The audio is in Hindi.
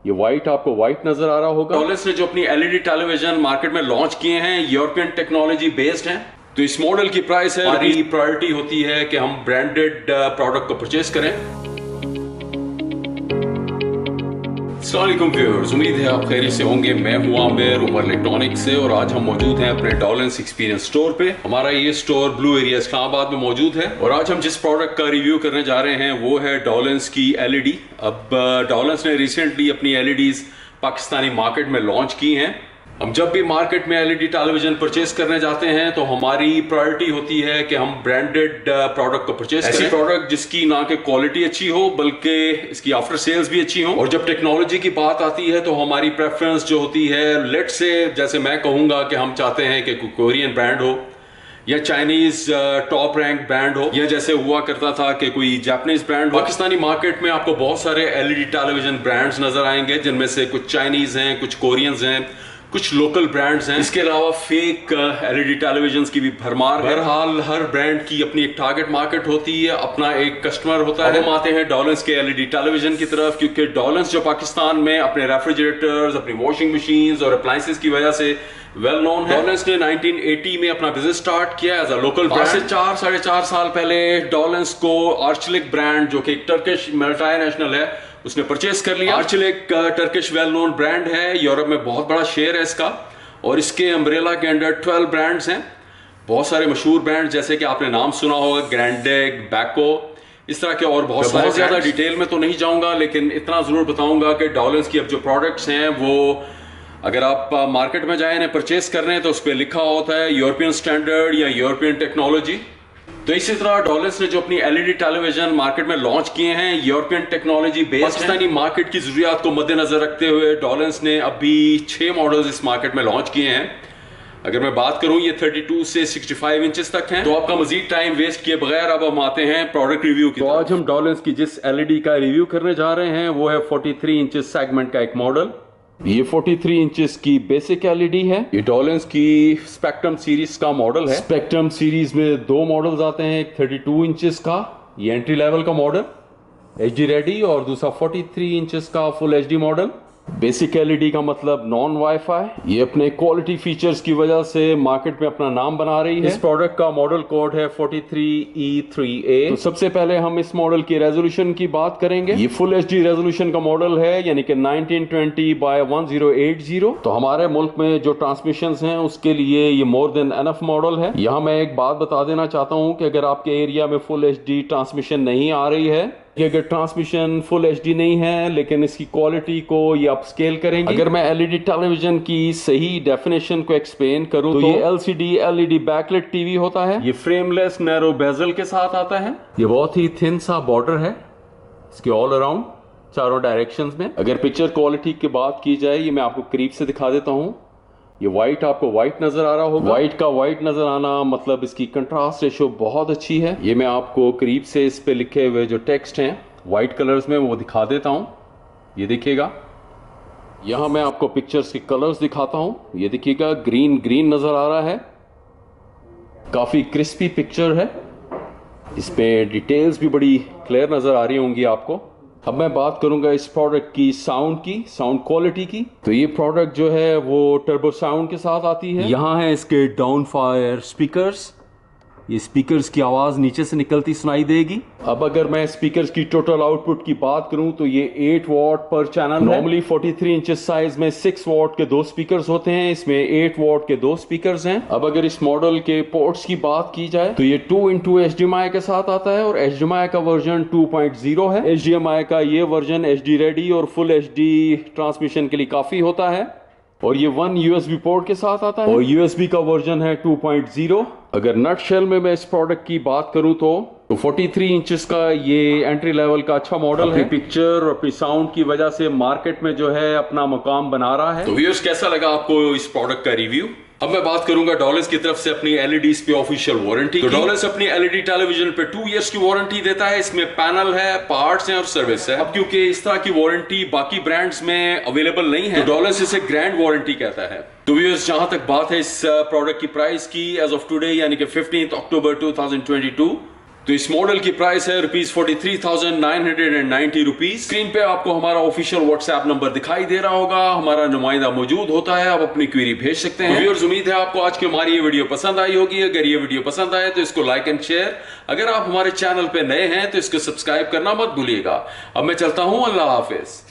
ये व्हाइट आपको व्हाइट नजर आ रहा होगा। डॉलेंस ने जो अपनी एलईडी टेलीविजन मार्केट में लॉन्च किए हैं, यूरोपियन टेक्नोलॉजी बेस्ड हैं। तो इस मॉडल की प्राइस है, हमारी प्रायोरिटी होती है कि हम ब्रांडेड प्रोडक्ट को परचेस करें। अस्सलामुअलैकुम व्यूअर्स, उम्मीद है आप खैरियत से होंगे। मैं हूं आमिर उमर इलेक्ट्रॉनिक्स से और आज हम मौजूद हैं अपने डॉलेंस एक्सपीरियंस स्टोर पे। हमारा ये स्टोर ब्लू एरिया इस्लामाबाद में मौजूद है और आज हम जिस प्रोडक्ट का रिव्यू करने जा रहे हैं वो है डॉलेंस की एलईडी। अब डॉलेंस ने रिसेंटली अपनी एलईडीज पाकिस्तानी मार्केट में लॉन्च की हैं। हम जब भी मार्केट में एलईडी टेलीविजन परचेस करने जाते हैं तो हमारी प्रायोरिटी होती है कि हम ब्रांडेड प्रोडक्ट को परचेस करें। ऐसी प्रोडक्ट जिसकी ना कि क्वालिटी अच्छी हो बल्कि इसकी आफ्टर सेल्स भी अच्छी हो। और जब टेक्नोलॉजी की बात आती है तो हमारी प्रेफरेंस जो होती है, लेट से जैसे मैं कहूंगा कि हम चाहते हैं कि कोरियन ब्रांड हो या चाइनीज टॉप रैंक ब्रांड हो या जैसे हुआ करता था कि कोई जापानीज ब्रांड हो। पाकिस्तानी मार्केट में आपको बहुत सारे एलईडी टेलीविजन ब्रांड्स नजर आएंगे जिनमें से कुछ चाइनीज हैं, कुछ कोरियंस हैं, कुछ लोकल ब्रांड्स हैं। इसके अलावा फेक एलईडी टेलीविजन्स की भी भरमार है। बहरहाल हर ब्रांड की अपनी एक टारगेट मार्केट होती है, अपना एक कस्टमर होता है। हम आते हैं डॉलेंस के एलईडी टेलीविजन की तरफ, क्योंकि डॉलेंस जो पाकिस्तान में अपने रेफ्रिजरेटर्स, अपनी वॉशिंग मशीन्स और अप्लायंसेस की वजह से वेल नोन है। डॉलेंस ने 1980 में अपना बिजनेस स्टार्ट किया एज अ लोकल ब्रांड। से 4-4.5 साल पहले डॉलेंस को आर्चलिक ब्रांड, जो कि एक टर्किश मल्टीनेशनल है, उसने परचेस कर लिया। आर्चलिक टर्किश वेल नोन ब्रांड है, यूरोप में बहुत बड़ा शेयर है इसका और इसके अम्ब्रेला के अंडर 12 ब्रांड्स हैं। बहुत सारे मशहूर ब्रांड जैसे कि आपने नाम सुना होगा, ग्रैंडेग, बैको, इस तरह के और बहुत सारे। बहुत ज्यादा डिटेल में तो नहीं जाऊंगा, लेकिन इतना जरूर बताऊंगा कि डॉलेंस की अब जो प्रोडक्ट्स हैं वो अगर आप मार्केट में जाए इन्हें परचेस कर रहे हैं तो उस पर लिखा होता है यूरोपियन स्टैंडर्ड या यूरोपियन टेक्नोलॉजी। तो इसी तरह डॉलेंस ने जो अपनी एलईडी टेलीविजन मार्केट में लॉन्च किए हैं, European technology based. Pakistani market की जरूरियात को मद्देनजर रखते हुए डॉलेंस ने अभी 6 मॉडल्स इस मार्केट में लॉन्च किए हैं। अगर मैं बात करूं, ये 32 से 65 इंचेस तक हैं। तो आपका मजीद टाइम वेस्ट किए बगैर अब हम आते हैं प्रोडक्ट रिव्यू की। तो आज हम डॉलेंस की जिस एलईडी का रिव्यू करने जा रहे हैं वो है 43 इंचेस सेगमेंट का एक मॉडल। ये 43 इंचेस की बेसिक एलईडी है। ये डॉलेंस की स्पेक्ट्रम सीरीज का मॉडल है। स्पेक्ट्रम सीरीज में 2 मॉडल्स आते हैं, एक 32 इंचेस का, ये एंट्री लेवल का मॉडल एचडी रेडी, और दूसरा 43 इंचेस का full HD model. Basic LED का मतलब नॉन वाईफाई। ये अपने क्वालिटी फीचर्स की वजह से मार्केट में अपना नाम बना रही है। इस प्रोडक्ट का मॉडल कोड है 43E3A। तो सबसे पहले हम इस मॉडल की रेजोल्यूशन की बात करेंगे। ये फुल एचडी रेजोल्यूशन का मॉडल है, यानी कि 1920x1080। तो हमारे मुल्क में जो ट्रांसमिशन हैं उसके लिए ये मोर देन एनफ मॉडल है। यहाँ मैं एक बात बता देना चाहता हूँ कि अगर आपके एरिया में फुल एचडी ट्रांसमिशन नहीं आ रही है, कि अगर ट्रांसमिशन फुल एचडी नहीं है लेकिन इसकी क्वालिटी को ये अपस्केल करेंगे। अगर मैं एलईडी टेलीविजन की सही डेफिनेशन को एक्सप्लेन करूं तो ये एलसीडी एलईडी बैकलाइट टीवी होता है। ये फ्रेमलेस नैरो बेजल के साथ आता है। ये बहुत ही थिन सा बॉर्डर है इसके ऑल अराउंड चारों डायरेक्शंस में। अगर पिक्चर क्वालिटी की बात की जाए, ये मैं आपको करीब से दिखा देता हूँ। ये व्हाइट आपको व्हाइट नजर आ रहा होगा। व्हाइट का व्हाइट नजर आना मतलब इसकी कंट्रास्ट रेशो बहुत अच्छी है। ये मैं आपको करीब से इस पे लिखे हुए जो टेक्स्ट हैं व्हाइट कलर्स में वो दिखा देता हूँ। ये देखिएगा, यहाँ मैं आपको पिक्चर्स के कलर्स दिखाता हूँ। ये देखिएगा, ग्रीन ग्रीन नजर आ रहा है, काफी क्रिस्पी पिक्चर है। इसमें डिटेल्स भी बड़ी क्लियर नजर आ रही होंगी आपको। अब मैं बात करूंगा इस प्रोडक्ट की साउंड क्वालिटी की। तो ये प्रोडक्ट जो है वो टर्बो साउंड के साथ आती है। यहाँ है इसके डाउन फायर स्पीकर्स। ये स्पीकर्स की आवाज नीचे से निकलती सुनाई देगी। अब अगर मैं स्पीकर्स की टोटल आउटपुट की बात करूं तो ये 8 वॉट पर चैनल। नॉर्मली 43 इंचेस साइज में 6 वॉट के 2 स्पीकर्स होते हैं, इसमें 8 वॉट के 2 स्पीकर्स हैं। अब अगर इस मॉडल के पोर्ट्स की बात की जाए तो ये 2x HDMI के साथ आता है और HDMI का वर्जन 2.0 है। HDMI का ये वर्जन HD रेडी और फुल HD ट्रांसमिशन के लिए काफी होता है। और ये 1 USB पोर्ट के साथ आता है और USB का वर्जन है 2.0। अगर नटशेल में मैं इस प्रोडक्ट की बात करूं तो 43 इंचेस का ये एंट्री लेवल का अच्छा मॉडल है। पिक्चर और अपनी साउंड की वजह से मार्केट में जो है अपना मुकाम बना रहा है। तो व्यूअर्स, कैसा लगा आपको इस प्रोडक्ट का रिव्यू? अब मैं बात करूंगा डॉलेंस की तरफ से अपनी एलईडीज पे ऑफिशियल वारंटी। तो डॉलेंस अपनी एलईडी टेलीविजन पे 2 इयर्स की वारंटी देता है। इसमें पैनल है, पार्ट्स हैं और सर्विस है। अब क्योंकि इस तरह की वारंटी बाकी ब्रांड्स में अवेलेबल नहीं है तो डॉलेंस इसे ग्रैंड वारंटी कहता है। तो व्यूअर्स, जहां तक बात है इस प्रोडक्ट की प्राइस की, एज ऑफ टुडे यानी कि 15 अक्टूबर 2022, तो इस मॉडल की प्राइस है ₹43,990। स्क्रीन पे आपको हमारा ऑफिशियल व्हाट्सएप नंबर दिखाई दे रहा होगा, हमारा नुमाइंदा मौजूद होता है, आप अपनी क्वेरी भेज सकते हैं। व्यूअर्स, उम्मीद है आपको आज की हमारी ये वीडियो पसंद आई होगी। अगर ये वीडियो पसंद आए तो इसको लाइक एंड शेयर, अगर आप हमारे चैनल पे नए हैं तो इसको सब्सक्राइब करना मत भूलिएगा। अब मैं चलता हूं, अल्लाह हाफिज।